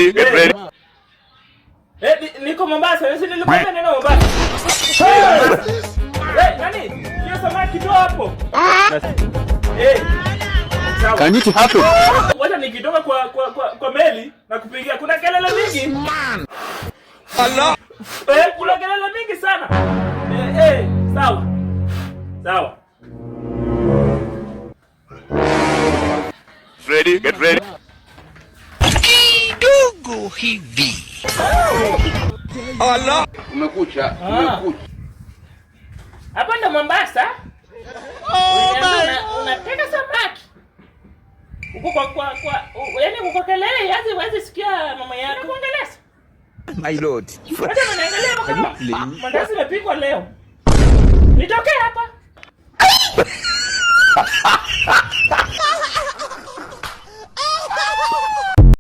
Ready, get ready. Niko Mombasa, sisi nilikwenda neno Mombasa. Nani? Hiyo samaki tu hapo. Can it happen? Wacha nikitoka kwa meli na kupigia kuna kelele mingi. Allah. Kuna kelele mingi sana. Sawa. Sawa. Ready, get ready. Kidogo hivi. Allah. Umekucha. Hapa ndo Mombasa. Unataka samaki. Uko yaani uko kelele, yaani sikia mama yako. Kuongeleza. My lord. Hata unaangalia kama mandazi imepikwa leo. Nitokee